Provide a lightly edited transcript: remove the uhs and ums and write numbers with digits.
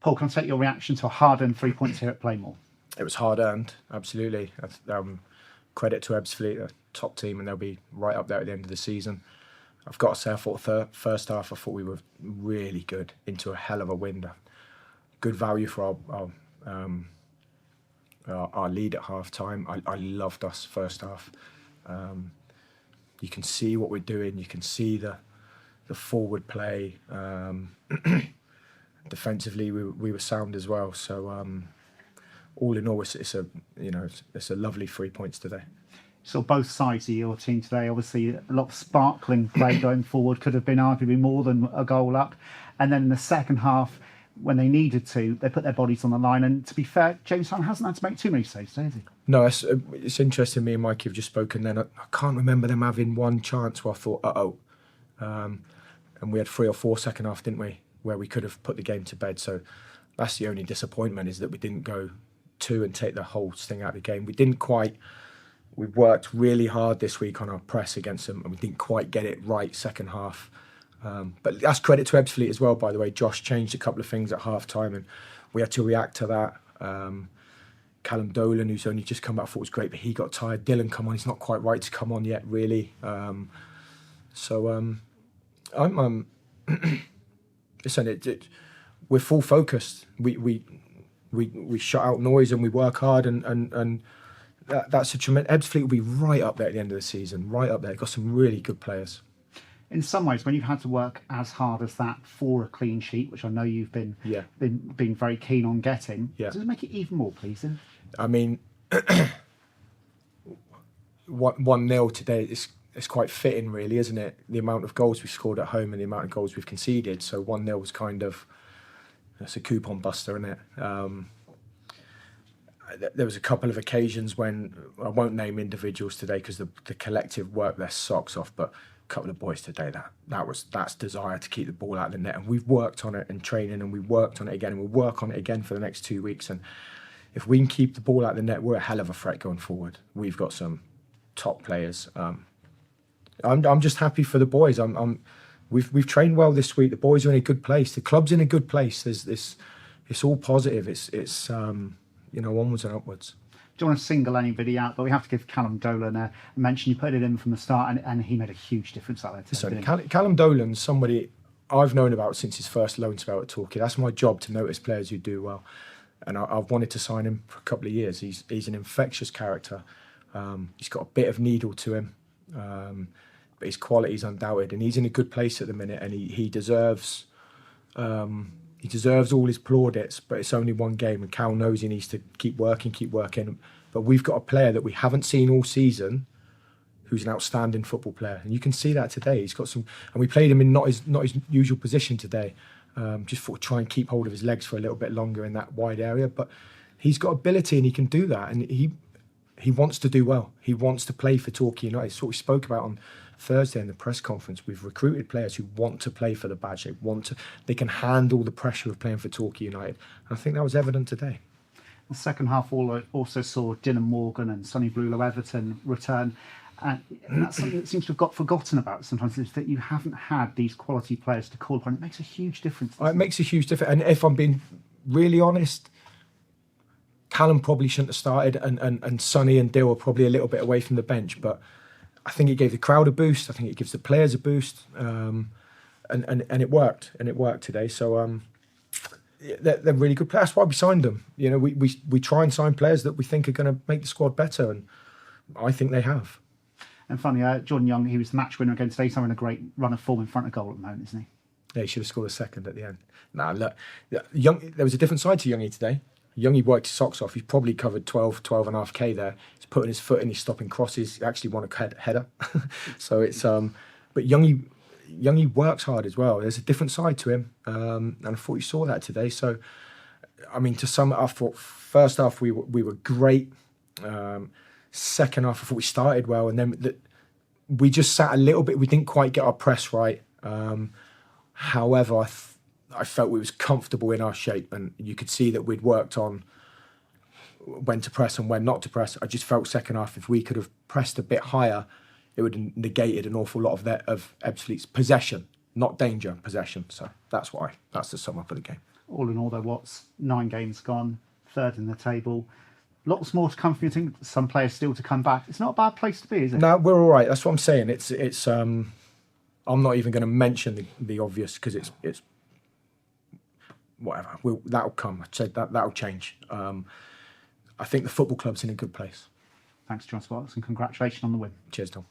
Paul, can I take your reaction to a hard-earned 3 points here at Playmore? It was hard earned, absolutely. Credit to Ebbsfleet, a top team, and they'll be right up there at the end of the season. I've got to say, I thought first half, I thought we were really good into a hell of a win. Good value for our lead at half time. I loved us first half. You can see what we're doing. You can see the forward play. Defensively, we were sound as well. So all in all, it's a lovely 3 points today. So both sides of your team today, obviously a lot of sparkling play going forward, could have been arguably more than a goal up. And then in the second half, when they needed to, they put their bodies on the line. And to be fair, James Hunt hasn't had to make too many saves today, has he? No, it's interesting. Me and Mike have just spoken then. I can't remember them having one chance where I thought, and we had 3 or 4 second half, didn't we, where we could have put the game to bed. So that's the only disappointment, is that we didn't go 2 and take the whole thing out of the game. We worked really hard this week on our press against them, and we didn't quite get it right second half. But that's credit to Ebbsfleet as well, by the way. Josh changed a couple of things at half time, and we had to react to that. Callum Dolan, who's only just come back, I thought was great, but he got tired. Dylan come on, he's not quite right to come on yet, really. Listen, we're full focused. We shut out noise and we work hard, and that's a tremendous. Ebbsfleet will be right up there at the end of the season, right up there. Got some really good players. In some ways, when you've had to work as hard as that for a clean sheet, which I know you've been very keen on getting, does it make it even more pleasing? I mean, 1-0 today it's quite fitting, really, isn't it? The amount of goals we've scored at home and the amount of goals we've conceded. So 1-0 was that's a coupon buster, isn't it? There was a couple of occasions when, I won't name individuals today because the collective worked their socks off, but a couple of boys today, that's desire to keep the ball out of the net, and we've worked on it in training, and we worked on it again, and we'll work on it again for the next 2 weeks. And if we can keep the ball out of the net, we're a hell of a threat going forward. We've got some top players. I'm just happy for the boys. We've trained well this week. The boys are in a good place. The club's in a good place. It's all positive. It's onwards and upwards. Don't want to single anybody out, but we have to give Callum Dolan a mention. You put it in from the start, and he made a huge difference out there. So Callum Dolan's somebody I've known about since his first loan spell at Torquay. That's my job, to notice players who do well, and I've wanted to sign him for a couple of years. He's an infectious character. He's got a bit of needle to him, but his quality is undoubted, and he's in a good place at the minute, and he deserves. He deserves all his plaudits, but it's only one game, and Cal knows he needs to keep working. But we've got a player that we haven't seen all season, who's an outstanding football player, and you can see that today. He's got some, and we played him in not his usual position today. Just for try and keep hold of his legs for a little bit longer in that wide area. But he's got ability and he can do that, and he wants to do well. He wants to play for Torquay United. It's what we spoke about on Thursday in the press conference. We've recruited players who want to play for the badge. They can handle the pressure of playing for Torquay United. And I think that was evident today. The second half also saw Dylan Morgan and Sonny Blulow Everton return. And that's something that seems to have got forgotten about sometimes, is that you haven't had these quality players to call upon. It makes a huge difference. It makes a huge difference. And if I'm being really honest, Callum probably shouldn't have started, and Sonny and Dill are probably a little bit away from the bench, but I think it gave the crowd a boost. I think it gives the players a boost, and it worked. And it worked today. So they're really good players. That's why we signed them. You know, we try and sign players that we think are going to make the squad better, and I think they have. And funny, Jordan Young, he was the match winner against today. He's having a great run of form in front of goal at the moment, isn't he? Yeah, he should have scored a second at the end. Nah, look, there was a different side to Youngie today. Youngie worked his socks off. He's probably covered 12.5k there. He's putting his foot in, he's stopping crosses. He actually won a header. So it's but Youngie works hard as well. There's a different side to him, and I thought you saw that today. So, I mean, to sum it up, I thought first half we were great. Second half, I thought we started well, and then we just sat a little bit. We didn't quite get our press right. However, I felt we was comfortable in our shape, and you could see that we'd worked on when to press and when not to press. I just felt second half, if we could have pressed a bit higher, it would have negated an awful lot of Ebbsfleet's possession, not danger, possession. So that's the sum up of the game. all in all, though, what's 9 games gone, 3rd in the table. Lots more to come from your team. Some players still to come back. It's not a bad place to be, is it? No, we're all right. That's what I'm saying. It's. I'm not even going to mention the obvious because it's whatever. That'll come. I said that'll change. I think the football club's in a good place. Thanks, John Sparks, and congratulations on the win. Cheers, Tom.